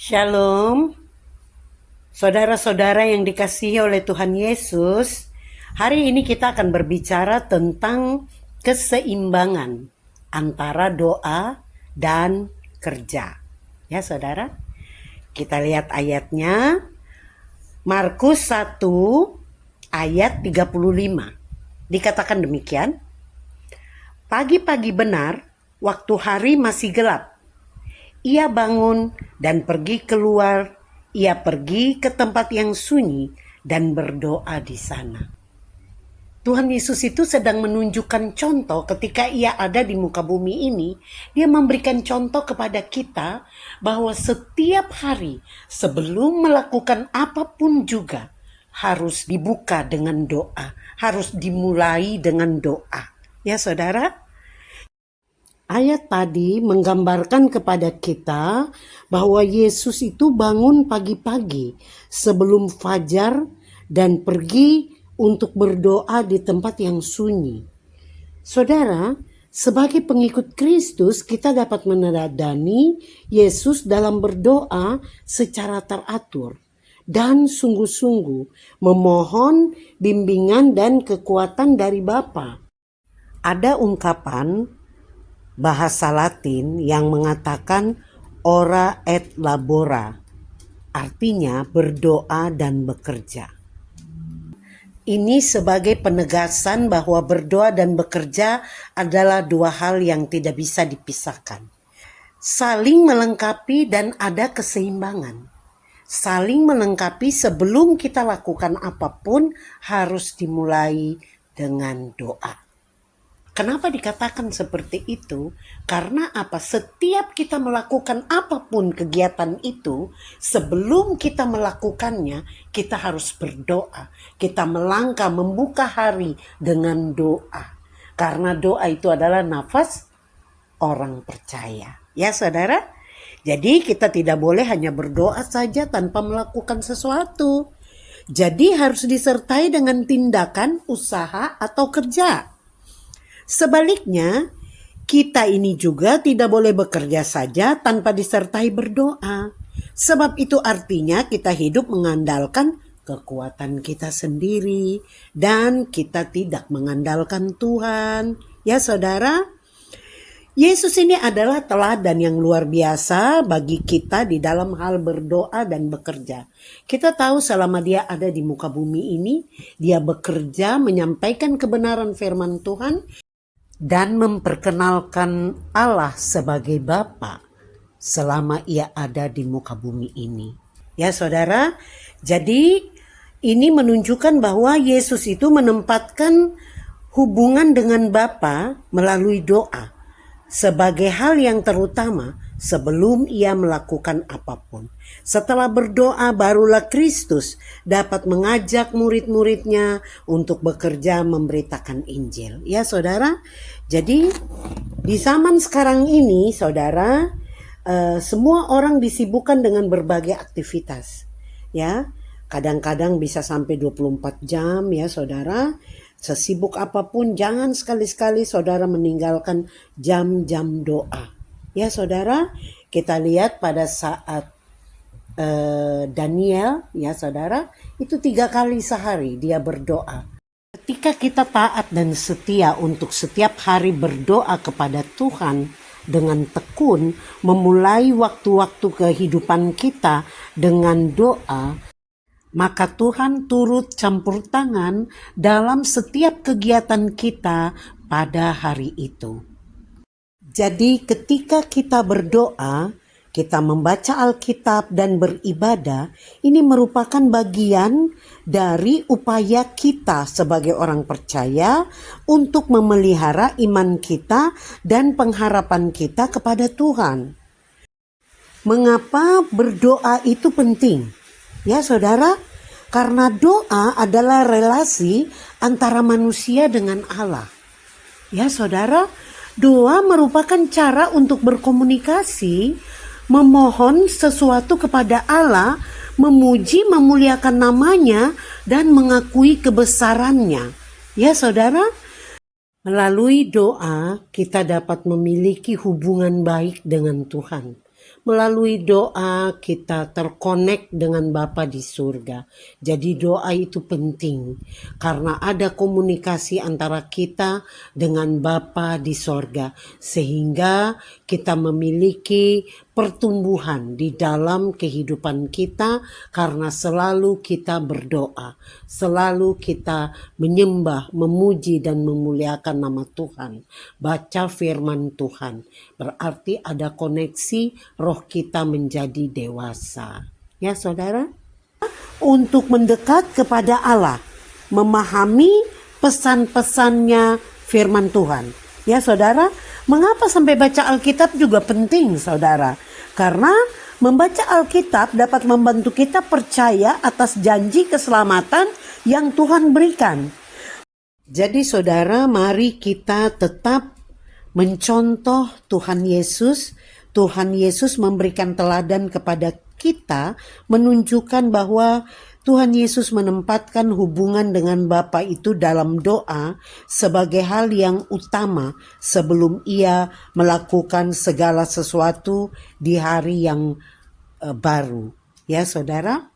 Shalom, saudara-saudara yang dikasihi oleh Tuhan Yesus. Hari ini kita akan berbicara tentang keseimbangan antara doa dan kerja. Ya saudara, kita lihat ayatnya. Markus 1 ayat 35. Dikatakan demikian. Pagi-pagi benar, waktu hari masih gelap, ia bangun dan pergi keluar. Ia pergi ke tempat yang sunyi dan berdoa di sana. Tuhan Yesus itu sedang menunjukkan contoh ketika ia ada di muka bumi ini. Dia memberikan contoh kepada kita bahwa setiap hari sebelum melakukan apapun juga harus dibuka dengan doa. Harus dimulai dengan doa. Ya saudara? Ayat tadi menggambarkan kepada kita bahwa Yesus itu bangun pagi-pagi sebelum fajar dan pergi untuk berdoa di tempat yang sunyi. Saudara, sebagai pengikut Kristus kita dapat meneladani Yesus dalam berdoa secara teratur dan sungguh-sungguh memohon bimbingan dan kekuatan dari Bapa. Ada ungkapan bahasa Latin yang mengatakan ora et labora, artinya berdoa dan bekerja. Ini sebagai penegasan bahwa berdoa dan bekerja adalah dua hal yang tidak bisa dipisahkan. Saling melengkapi dan ada keseimbangan. Saling melengkapi sebelum kita lakukan apapun harus dimulai dengan doa. Kenapa dikatakan seperti itu? Karena apa? Setiap kita melakukan apapun kegiatan itu, sebelum kita melakukannya, kita harus berdoa. Kita melangkah membuka hari dengan doa. Karena doa itu adalah nafas orang percaya. Ya saudara? Jadi kita tidak boleh hanya berdoa saja tanpa melakukan sesuatu. Jadi harus disertai dengan tindakan, usaha, atau kerja. Sebaliknya, kita ini juga tidak boleh bekerja saja tanpa disertai berdoa. Sebab itu artinya kita hidup mengandalkan kekuatan kita sendiri dan kita tidak mengandalkan Tuhan. Ya saudara, Yesus ini adalah teladan yang luar biasa bagi kita di dalam hal berdoa dan bekerja. Kita tahu selama dia ada di muka bumi ini, dia bekerja menyampaikan kebenaran firman Tuhan dan memperkenalkan Allah sebagai Bapa selama ia ada di muka bumi ini. Ya saudara, jadi ini menunjukkan bahwa Yesus itu menempatkan hubungan dengan Bapa melalui doa sebagai hal yang terutama sebelum ia melakukan apapun. Setelah berdoa barulah Kristus dapat mengajak murid-muridnya untuk bekerja memberitakan Injil. Ya saudara, jadi di zaman sekarang ini saudara, semua orang disibukkan dengan berbagai aktivitas. Ya, kadang-kadang bisa sampai 24 jam ya saudara. Sesibuk apapun jangan sekali-sekali saudara meninggalkan jam-jam doa. Ya saudara, kita lihat pada saat Daniel ya saudara, itu 3 kali sehari dia berdoa. Ketika kita taat dan setia untuk setiap hari berdoa kepada Tuhan dengan tekun, memulai waktu-waktu kehidupan kita dengan doa, maka Tuhan turut campur tangan dalam setiap kegiatan kita pada hari itu. Jadi ketika kita berdoa, kita membaca Alkitab dan beribadah, ini merupakan bagian dari upaya kita sebagai orang percaya untuk memelihara iman kita dan pengharapan kita kepada Tuhan. Mengapa berdoa itu penting? Ya saudara, karena doa adalah relasi antara manusia dengan Allah. Ya saudara, doa merupakan cara untuk berkomunikasi, memohon sesuatu kepada Allah, memuji, memuliakan namanya, dan mengakui kebesarannya. Ya saudara, melalui doa kita dapat memiliki hubungan baik dengan Tuhan. Melalui doa kita terkonek dengan Bapa di surga. Jadi doa itu penting karena ada komunikasi antara kita dengan Bapa di surga sehingga kita memiliki pertumbuhan di dalam kehidupan kita karena selalu kita berdoa, selalu kita menyembah, memuji dan memuliakan nama Tuhan, baca firman Tuhan. Berarti ada koneksi roh kita menjadi dewasa. Ya saudara, untuk mendekat kepada Allah, memahami pesan-pesannya firman Tuhan. Ya saudara, mengapa sampai baca Alkitab juga penting saudara? Karena membaca Alkitab dapat membantu kita percaya atas janji keselamatan yang Tuhan berikan. Jadi saudara, mari kita tetap mencontoh Tuhan Yesus. Tuhan Yesus memberikan teladan kepada kita, menunjukkan bahwa Tuhan Yesus menempatkan hubungan dengan Bapa itu dalam doa sebagai hal yang utama sebelum ia melakukan segala sesuatu di hari yang baru. Ya saudara,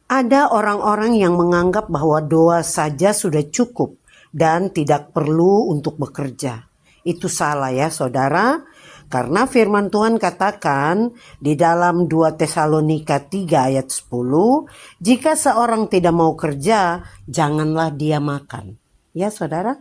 ada orang-orang yang menganggap bahwa doa saja sudah cukup dan tidak perlu untuk bekerja. Itu salah ya saudara. Karena firman Tuhan katakan di dalam 2 Tesalonika 3 ayat 10, jika seorang tidak mau kerja, janganlah dia makan. Ya saudara.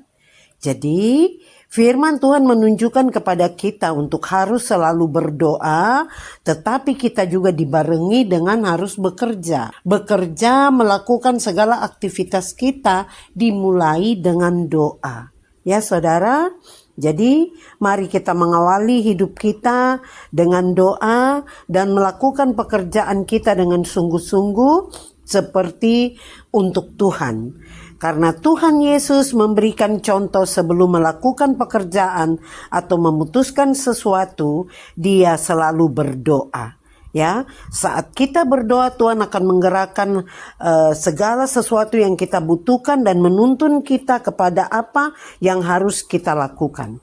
Jadi firman Tuhan menunjukkan kepada kita untuk harus selalu berdoa, tetapi kita juga dibarengi dengan harus bekerja. Bekerja, melakukan segala aktivitas kita dimulai dengan doa. Ya saudara. Jadi mari kita mengawali hidup kita dengan doa dan melakukan pekerjaan kita dengan sungguh-sungguh seperti untuk Tuhan. Karena Tuhan Yesus memberikan contoh sebelum melakukan pekerjaan atau memutuskan sesuatu, dia selalu berdoa. Ya, saat kita berdoa Tuhan akan menggerakkan segala sesuatu yang kita butuhkan dan menuntun kita kepada apa yang harus kita lakukan.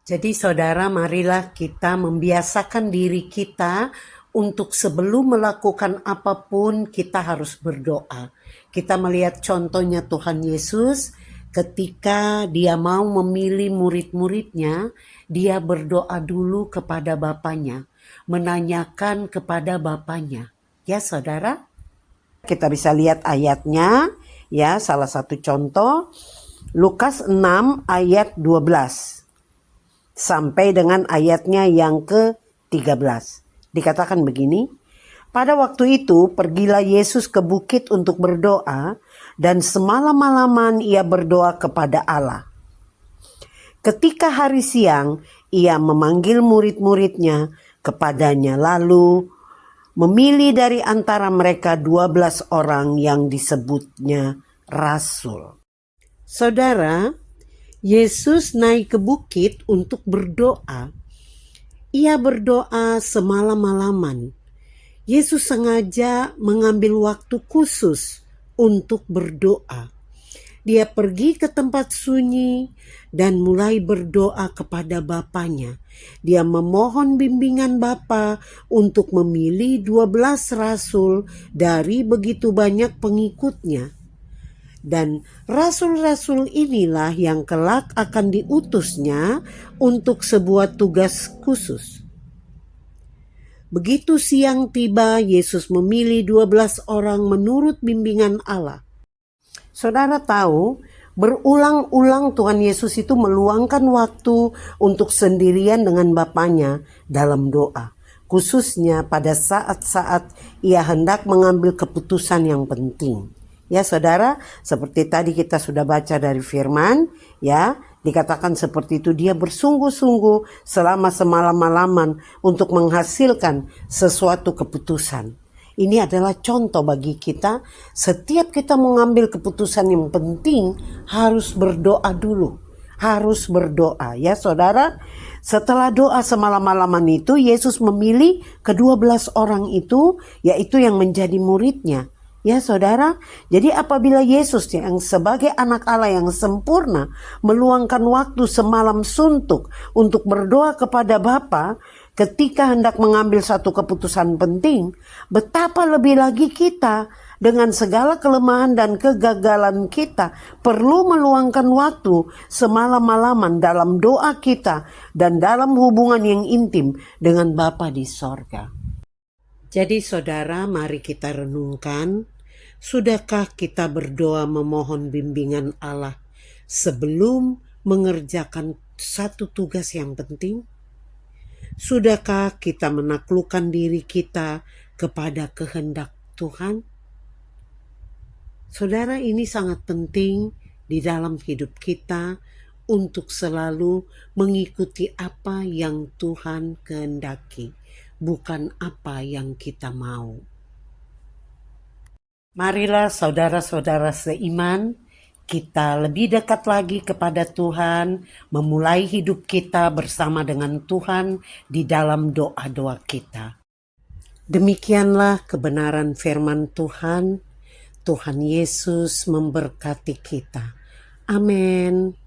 Jadi saudara, marilah kita membiasakan diri kita untuk sebelum melakukan apapun kita harus berdoa. Kita melihat contohnya Tuhan Yesus ketika dia mau memilih murid-muridnya, dia berdoa dulu kepada Bapanya, menanyakan kepada Bapanya. Ya saudara, kita bisa lihat ayatnya, ya salah satu contoh, Lukas 6 ayat 12 sampai dengan ayatnya yang ke-13. Dikatakan begini, pada waktu itu pergilah Yesus ke bukit untuk berdoa dan semalam-malaman ia berdoa kepada Allah. Ketika hari siang, ia memanggil murid-muridnya kepadanya lalu memilih dari antara mereka 12 orang yang disebutnya rasul. Saudara, Yesus naik ke bukit untuk berdoa. Ia berdoa semalam-malaman. Yesus sengaja mengambil waktu khusus untuk berdoa. Dia pergi ke tempat sunyi dan mulai berdoa kepada Bapanya. Dia memohon bimbingan Bapa untuk memilih 12 rasul dari begitu banyak pengikutnya. Dan rasul-rasul inilah yang kelak akan diutusnya untuk sebuah tugas khusus. Begitu siang tiba, Yesus memilih 12 orang menurut bimbingan Allah. Saudara tahu, berulang-ulang Tuhan Yesus itu meluangkan waktu untuk sendirian dengan Bapanya dalam doa. Khususnya pada saat-saat ia hendak mengambil keputusan yang penting. Ya saudara, seperti tadi kita sudah baca dari firman, ya, dikatakan seperti itu, dia bersungguh-sungguh selama semalam-malaman untuk menghasilkan sesuatu keputusan. Ini adalah contoh bagi kita, setiap kita mengambil keputusan yang penting harus berdoa dulu. Harus berdoa ya saudara. Setelah doa semalam-malaman itu, Yesus memilih ke-12 orang itu, yaitu yang menjadi muridnya. Ya saudara, jadi apabila Yesus yang sebagai anak Allah yang sempurna meluangkan waktu semalam suntuk untuk berdoa kepada Bapa, ketika hendak mengambil satu keputusan penting, betapa lebih lagi kita dengan segala kelemahan dan kegagalan kita perlu meluangkan waktu semalam-malaman dalam doa kita dan dalam hubungan yang intim dengan Bapa di sorga. Jadi saudara, mari kita renungkan, sudahkah kita berdoa memohon bimbingan Allah sebelum mengerjakan satu tugas yang penting? Sudahkah kita menaklukkan diri kita kepada kehendak Tuhan? Saudara, ini sangat penting di dalam hidup kita untuk selalu mengikuti apa yang Tuhan kehendaki, bukan apa yang kita mau. Marilah saudara-saudara seiman, kita lebih dekat lagi kepada Tuhan, memulai hidup kita bersama dengan Tuhan di dalam doa-doa kita. Demikianlah kebenaran firman Tuhan. Tuhan Yesus memberkati kita. Amin.